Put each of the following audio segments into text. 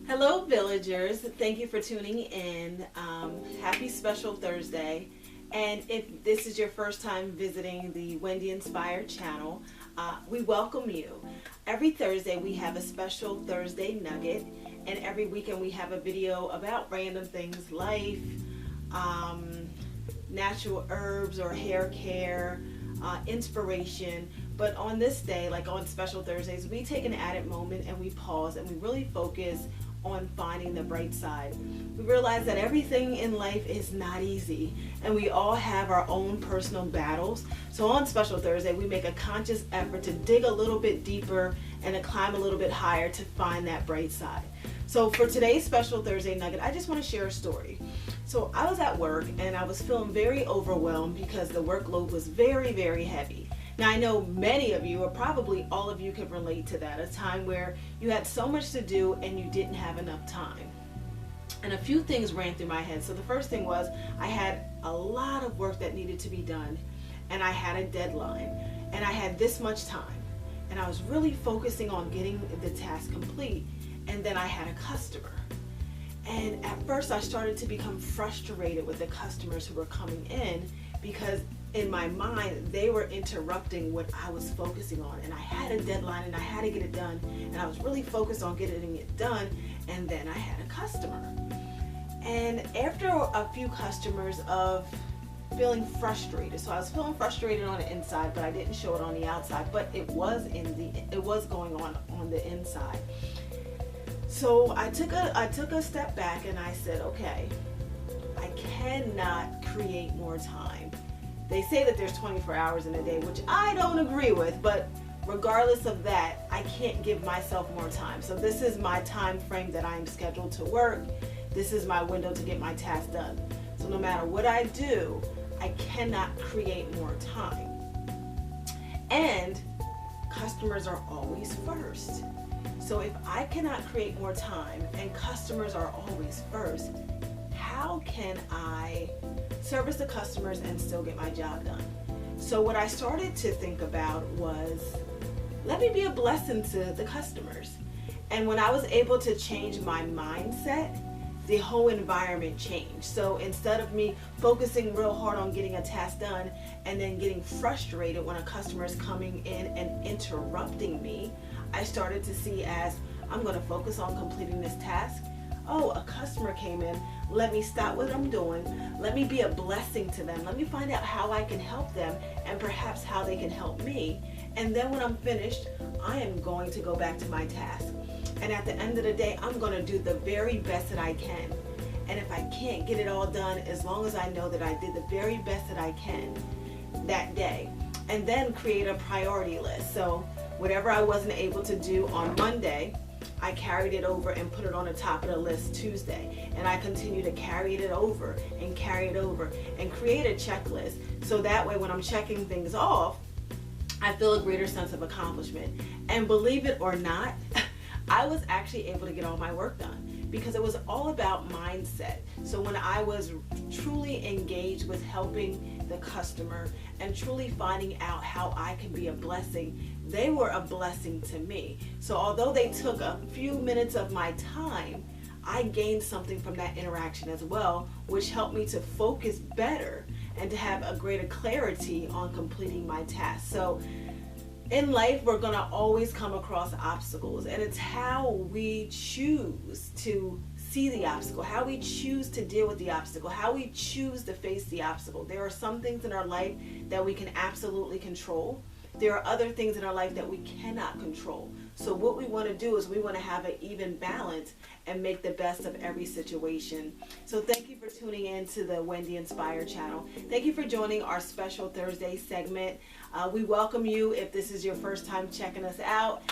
Hello, villagers. Thank you for tuning in. Happy Special Thursday. And if this is your first time visiting the Wendy Inspired channel, we welcome you. Every Thursday we have a special Thursday nugget, and every weekend we have a video about random things, life, natural herbs or hair care, inspiration. But on this day, like on Special Thursdays, we take an added moment and we pause and we really focus on finding the bright side. We realize that everything in life is not easy and we all have our own personal battles. So on Special Thursday, we make a conscious effort to dig a little bit deeper and to climb a little bit higher to find that bright side. So for today's Special Thursday nugget, I just want to share a story. So I was at work and I was feeling very overwhelmed because the workload was very, very heavy. Now I know many of you, or probably all of you, can relate to that, a time where you had so much to do and you didn't have enough time. And a few things ran through my head. So the first thing was I had a lot of work that needed to be done and I had a deadline and I had this much time and I was really focusing on getting the task complete, and then I had a customer. And at first I started to become frustrated with the customers who were coming in because in my mind they were interrupting what I was focusing on, and I had a deadline and I had to get it done, and I was really focused on getting it done, and then I had a customer. And after a few customers of feeling frustrated, so I was feeling frustrated on the inside, but I didn't show it on the outside, but it was going on the inside. So I took a step back and I said, okay, I cannot create more time. They say that there's 24 hours in a day, which I don't agree with, but regardless of that, I can't give myself more time. So this is my time frame that I'm scheduled to work. This is my window to get my task done. So no matter what I do, I cannot create more time. And customers are always first. So if I cannot create more time and customers are always first, how can I service the customers and still get my job done? So what I started to think about was, let me be a blessing to the customers. And when I was able to change my mindset, the whole environment changed. So instead of me focusing real hard on getting a task done and then getting frustrated when a customer is coming in and interrupting me, I started to see as, I'm going to focus on completing this task. Oh, a customer came in. Let me stop what I'm doing. Let me be a blessing to them. Let me find out how I can help them and perhaps how they can help me. And then when I'm finished, I am going to go back to my task. And at the end of the day, I'm going to do the very best that I can. And if I can't get it all done, as long as I know that I did the very best that I can that day, and then create a priority list. So whatever I wasn't able to do on Monday, I carried it over and put it on the top of the list Tuesday. And I continue to carry it over and carry it over and create a checklist. So that way when I'm checking things off, I feel a greater sense of accomplishment. And believe it or not, I was actually able to get all my work done because it was all about mindset. So when I was truly engaged with helping the customer and truly finding out how I can be a blessing, they were a blessing to me. So although they took a few minutes of my time, I gained something from that interaction as well, which helped me to focus better and to have a greater clarity on completing my task. So in life, we're going to always come across obstacles, and it's how we choose to see the obstacle, how we choose to deal with the obstacle, how we choose to face the obstacle. There are some things in our life that we can absolutely control. There are other things in our life that we cannot control. So what we want to do is we want to have an even balance and make the best of every situation. So thank you for tuning in to the Wendy Inspired channel. Thank you for joining our Special Thursday segment. We welcome you if this is your first time checking us out.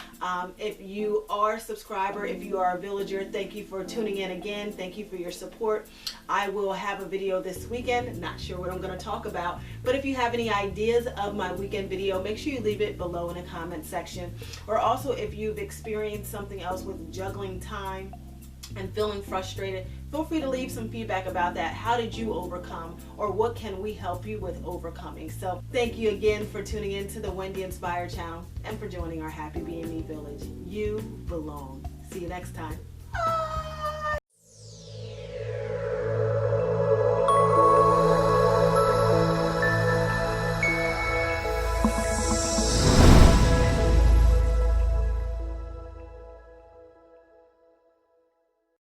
If you are a subscriber, if you are a villager, thank you for tuning in again. Thank you for your support. I will have a video this weekend. Not sure what I'm going to talk about, but if you have any ideas of my weekend video, make sure you leave it below in the comment section. Or also, if you've experienced something else with juggling time and feeling frustrated, feel free to leave some feedback about that. How did you overcome, or what can we help you with overcoming? So thank you again for tuning in to the Wendy Inspired channel and for joining our Happy Being Me Village. You belong. See you next time.